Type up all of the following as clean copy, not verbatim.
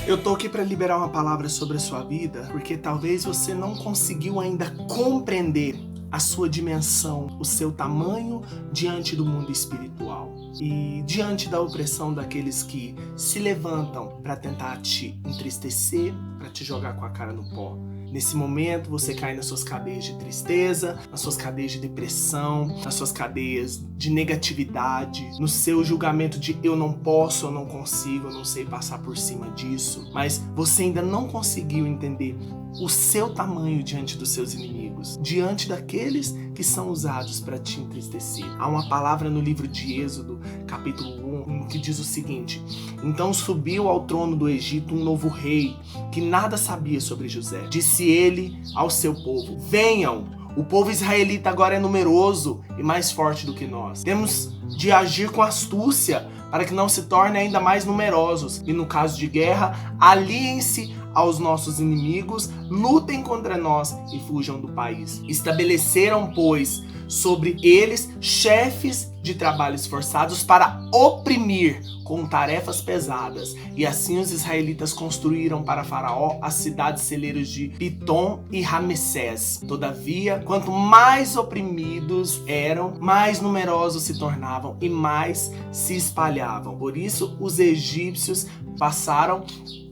Eu tô aqui para liberar uma palavra sobre a sua vida, porque talvez você não conseguiu ainda compreender a sua dimensão, o seu tamanho diante do mundo espiritual e diante da opressão daqueles que se levantam para tentar te entristecer, para te jogar com a cara no pó. Nesse momento você cai nas suas cadeias de tristeza, nas suas cadeias de depressão, nas suas cadeias de negatividade, no seu julgamento de eu não posso, eu não consigo, eu não sei passar por cima disso. Mas você ainda não conseguiu entender o seu tamanho diante dos seus inimigos, diante daqueles que são usados para te entristecer. Há uma palavra no livro de Êxodo, capítulo 1, que diz o seguinte: então subiu ao trono do Egito um novo rei, que nada sabia sobre José. Disse ele ao seu povo: venham, o povo israelita agora é numeroso e mais forte do que nós. Temos de agir com astúcia para que não se tornem ainda mais numerosos. E no caso de guerra, aliem-se aos nossos inimigos, lutem contra nós e fujam do país. Estabeleceram, pois, sobre eles chefes de trabalhos forçados para oprimir com tarefas pesadas. E assim os israelitas construíram para Faraó as cidades celeiros de Pitom e Ramessés. Todavia, quanto mais oprimidos eram, mais numerosos se tornavam e mais se espalhavam. Por isso, os egípcios passaram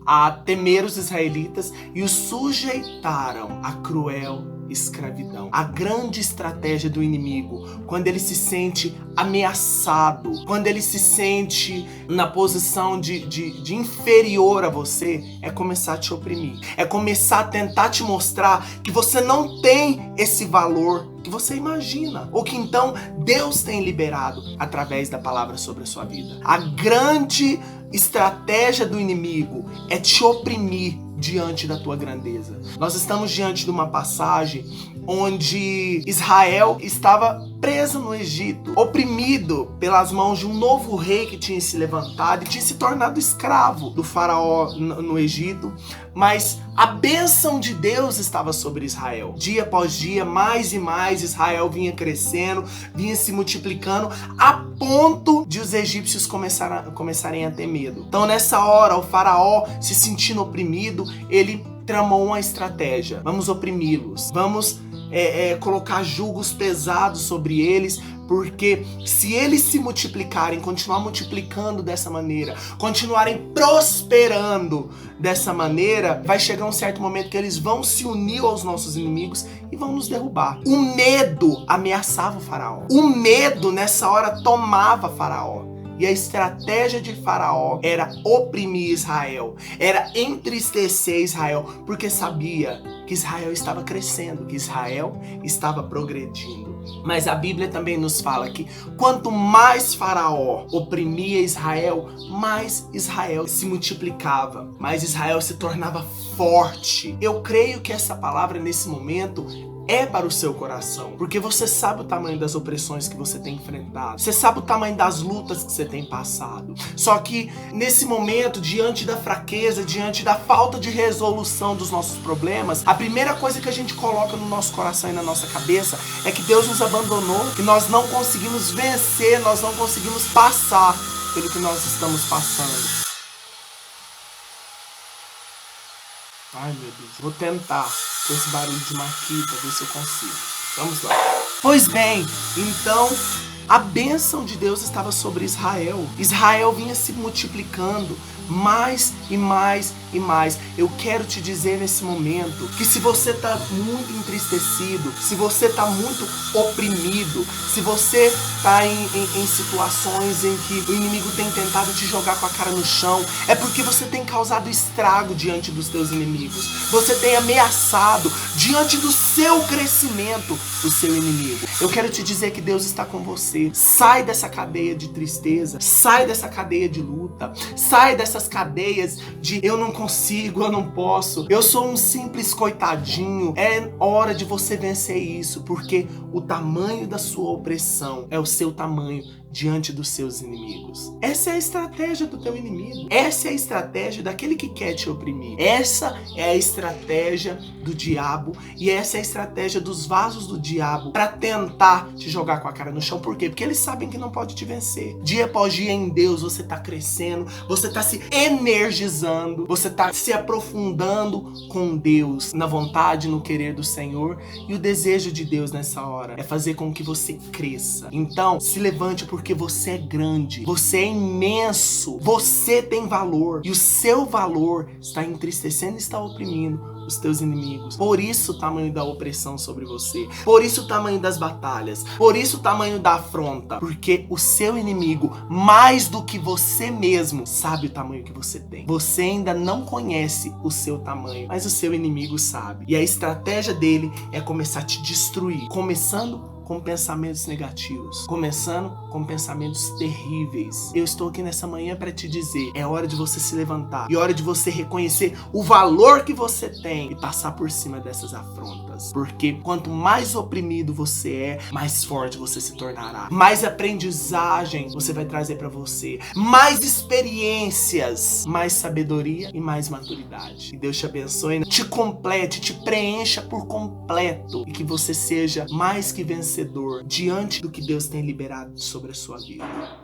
a temer os israelitas e os sujeitaram à cruel escravidão. A grande estratégia do inimigo, quando ele se sente ameaçado, quando ele se sente na posição de inferior a você, é começar a te oprimir. É começar a tentar te mostrar que você não tem esse valor que você imagina, ou que então Deus tem liberado através da palavra sobre a sua vida. A grande estratégia do inimigo é te oprimir diante da tua grandeza. Nós estamos diante de uma passagem onde Israel estava preso no Egito, oprimido pelas mãos de um novo rei que tinha se levantado e tinha se tornado escravo do faraó no Egito, mas a bênção de Deus estava sobre Israel. Dia após dia, mais e mais, Israel vinha crescendo, vinha se multiplicando, a ponto de os egípcios começarem a ter medo. Então nessa hora, o faraó, se sentindo oprimido, ele tramou uma estratégia. Vamos oprimi-los, vamos colocar julgos pesados sobre eles, porque se eles se multiplicarem, continuar multiplicando dessa maneira, continuarem prosperando dessa maneira, vai chegar um certo momento que eles vão se unir aos nossos inimigos e vão nos derrubar. O medo ameaçava o faraó. O medo nessa hora tomava faraó. E a estratégia de Faraó era oprimir Israel, era entristecer Israel, porque sabia que Israel estava crescendo, que Israel estava progredindo. Mas a Bíblia também nos fala que quanto mais Faraó oprimia Israel, mais Israel se multiplicava, mais Israel se tornava forte. Eu creio que essa palavra nesse momento é para o seu coração, porque você sabe o tamanho das opressões que você tem enfrentado, você sabe o tamanho das lutas que você tem passado. Só que nesse momento, diante da fraqueza, diante da falta de resolução dos nossos problemas, a primeira coisa que a gente coloca no nosso coração e na nossa cabeça é que Deus nos abandonou, que nós não conseguimos vencer, nós não conseguimos passar pelo que nós estamos passando. Ai meu Deus, vou tentar com esse barulho de marquita, ver se eu consigo. Vamos lá. Pois bem, então a bênção de Deus estava sobre Israel. Israel vinha se multiplicando mais e mais e mais. Eu quero te dizer nesse momento que se você está muito entristecido, se você está muito oprimido, se você está em situações em que o inimigo tem tentado te jogar com a cara no chão, é porque você tem causado estrago diante dos teus inimigos. Você tem ameaçado diante do seu crescimento o seu inimigo. Eu quero te dizer que Deus está com você. Sai dessa cadeia de tristeza, sai dessa cadeia de luta, sai dessas cadeias de eu não consigo, eu não posso, eu sou um simples coitadinho. É hora de você vencer isso, porque o tamanho da sua opressão é o seu tamanho diante dos seus inimigos. Essa é a estratégia do teu inimigo. Essa é a estratégia daquele que quer te oprimir. Essa é a estratégia do diabo e essa é a estratégia dos vasos do diabo para tentar te jogar com a cara no chão. Por quê? Porque eles sabem que não pode te vencer. Dia após dia em Deus você tá crescendo, você tá se energizando, você tá se aprofundando com Deus, na vontade, no querer do Senhor. E o desejo de Deus nessa hora é fazer com que você cresça. Então, se levante porque você é grande, você é imenso, você tem valor e o seu valor está entristecendo e está oprimindo os teus inimigos. Por isso o tamanho da opressão sobre você, por isso o tamanho das batalhas, por isso o tamanho da afronta, porque o seu inimigo, mais do que você mesmo, sabe o tamanho que você tem. Você ainda não conhece o seu tamanho, mas o seu inimigo sabe. E a estratégia dele é começar a te destruir, começando com pensamentos negativos, começando com pensamentos terríveis. Eu estou aqui nessa manhã para te dizer, é hora de você se levantar, é hora de você reconhecer o valor que você tem e passar por cima dessas afrontas, porque quanto mais oprimido você é, mais forte você se tornará, mais aprendizagem você vai trazer para você, mais experiências, mais sabedoria e mais maturidade. Que Deus te abençoe, te complete, te preencha por completo e que você seja mais que vencedor diante do que Deus tem liberado sobre a sua vida.